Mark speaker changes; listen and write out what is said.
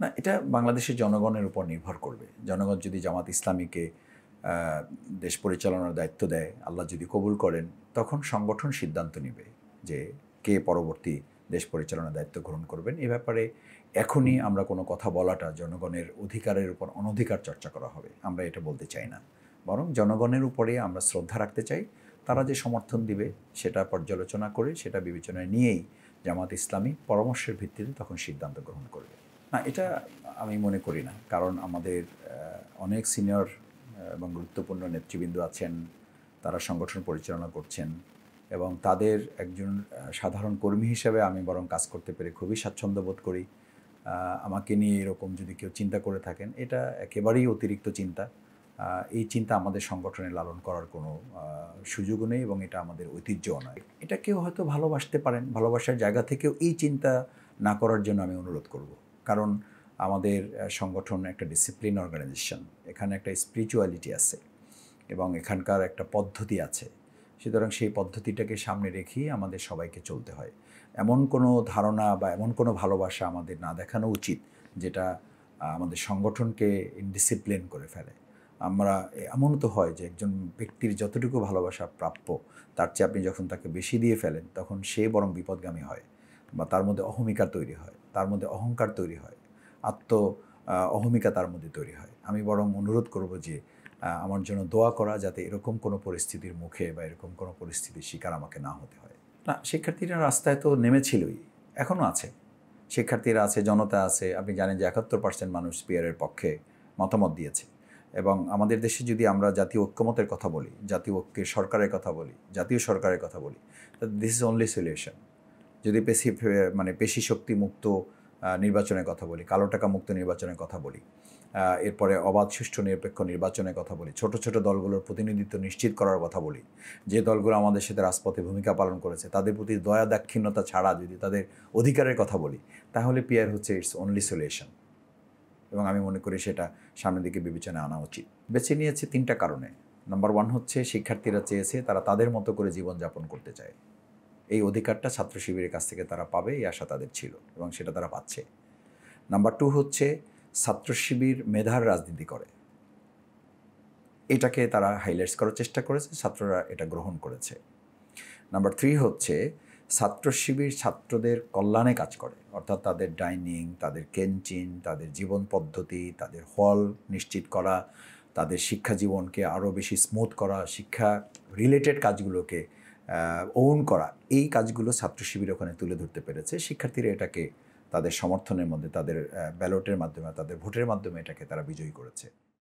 Speaker 1: না, এটা বাংলাদেশের জনগণের উপর নির্ভর করবে। জনগণ যদি জামাত ইসলামীকে দেশ পরিচালনার দায়িত্ব দেয়, আল্লাহ যদি কবুল করেন, তখন সংগঠন সিদ্ধান্ত নেবে যে কে পরবর্তী দেশ পরিচালনার দায়িত্ব গ্রহণ করবেন। এ ব্যাপারে এখনই আমরা কোনো কথা বলাটা জনগণের অধিকারের উপর অনধিকার চর্চা করা হবে। আমরা এটা বলতে চাই না। বরং জনগণের উপরে আমরা শ্রদ্ধা রাখতে চাই। তারা যে সমর্থন দিবে সেটা পর্যালোচনা করে, সেটা বিবেচনায় নিয়েই জামাত ইসলামী পরামর্শের ভিত্তিতে তখন সিদ্ধান্ত গ্রহণ করবে। না, এটা আমি মনে করি না। কারণ আমাদের অনেক সিনিয়র এবং গুরুত্বপূর্ণ নেতৃবৃন্দ আছেন, তারা সংগঠন পরিচালনা করছেন এবং তাদের একজন সাধারণ কর্মী হিসেবে আমি বরং কাজ করতে পেরে খুবই স্বাচ্ছন্দ্য বোধ করি। আমাকে নিয়ে এরকম যদি কেউ চিন্তা করে থাকেন, এটা একেবারেই অতিরিক্ত চিন্তা। এই চিন্তা আমাদের সংগঠনে লালন করার কোনো সুযোগও নেই এবং এটা আমাদের ঐতিহ্যও নয়। এটা কেউ হয়তো ভালোবাসতে পারেন, ভালোবাসার জায়গা থেকেও এই চিন্তা না করার জন্য আমি অনুরোধ করব। কারণ আমাদের সংগঠন একটা ডিসিপ্লিন অর্গানাইজেশন, এখানে একটা স্পিরিচুয়ালিটি আছে এবং এখানকার একটা পদ্ধতি আছে। সুতরাং সেই পদ্ধতিটাকে সামনে রেখেই আমাদের সবাইকে চলতে হয়। এমন কোনো ধারণা বা এমন কোনো ভালোবাসা আমাদের না দেখানো উচিত যেটা আমাদের সংগঠনকে ইনডিসিপ্লিন করে ফেলে। আমরা এমন তো হয় যে একজন ব্যক্তির যতটুকু ভালোবাসা প্রাপ্য, তার চেয়ে আপনি যখন তাকে বেশি দিয়ে ফেলেন, তখন সে বরং বিপদগামী হয় বা তার মধ্যে অহমিকা তৈরি হয়, তার মধ্যে অহংকার তৈরি হয়, অহমিকা তার মধ্যে তৈরি হয়। আমি বরং অনুরোধ করব যে আমার জন্য দোয়া করা, যাতে এরকম কোনো পরিস্থিতির মুখে বা এরকম কোনো পরিস্থিতির শিকার আমাকে না হতে হয়। না, শিক্ষার্থীরা রাস্তায় তো নেমেছিলই, এখনও আছে। শিক্ষার্থীরা আছে, জনতা আছে। আপনি জানেন যে ৭১% মানুষ পিয়ারের পক্ষে মতামত দিয়েছে। এবং আমাদের দেশে যদি আমরা জাতীয় ঐক্যমতের কথা বলি, জাতীয় ঐক্যের সরকারের কথা বলি, জাতীয় সরকারের কথা বলি, দিস ইজ অনলি সলিউশন। যদি পেশি শক্তি মুক্ত নির্বাচনের কথা বলি, কালো টাকা মুক্ত নির্বাচনের কথা বলি, এরপরে অবাধ সুষ্ঠু নিরপেক্ষ নির্বাচনের কথা বলি, ছোট ছোট দলগুলোর প্রতিনিধিত্ব নিশ্চিত করার কথা বলি, যে দলগুলো আমাদের সাথে রাজপথে ভূমিকা পালন করেছে তাদের প্রতি দয়া দাক্ষিণ্যতা ছাড়া যদি তাদের অধিকারের কথা বলি, তাহলে পিয়ার হচ্ছে ইটস অনলি সলিউশন। এবং আমি মনে করি সেটা সামনের দিকে বিবেচনায় আনা উচিত। বেছে নিয়েছে 3টা কারণে। নাম্বার 1 হচ্ছে শিক্ষার্থীরা চেয়েছে, তারা তাদের মতো করে জীবনযাপন করতে চায়। এই অধিকারটা ছাত্র শিবিরের কাছ থেকে তারা পাবে, এই আশা তাদের ছিল এবং সেটা তারা পাচ্ছে। নাম্বার 2 হচ্ছে ছাত্র শিবির মেধার রাজনীতি করে, এটাকে তারা হাইলাইটস করার চেষ্টা করেছে, ছাত্ররা এটা গ্রহণ করেছে। নাম্বার 3 হচ্ছে ছাত্র শিবির ছাত্রদের কল্যাণে কাজ করে, অর্থাৎ তাদের ডাইনিং, তাদের ক্যান্টিন, তাদের জীবন পদ্ধতি, তাদের হল নিশ্চিত করা, তাদের শিক্ষা জীবনকে আরও বেশি স্মুথ করা, শিক্ষা রিলেটেড কাজগুলোকে ওন করা, এই কাজগুলো ছাত্র শিবির ওখানে তুলে ধরতে পেরেছে। শিক্ষার্থীরা এটাকে তাদের সমর্থনের মধ্যে, তাদের ব্যালটের মাধ্যমে, তাদের ভোটের মাধ্যমে এটাকে তারা বিজয়ী করেছে।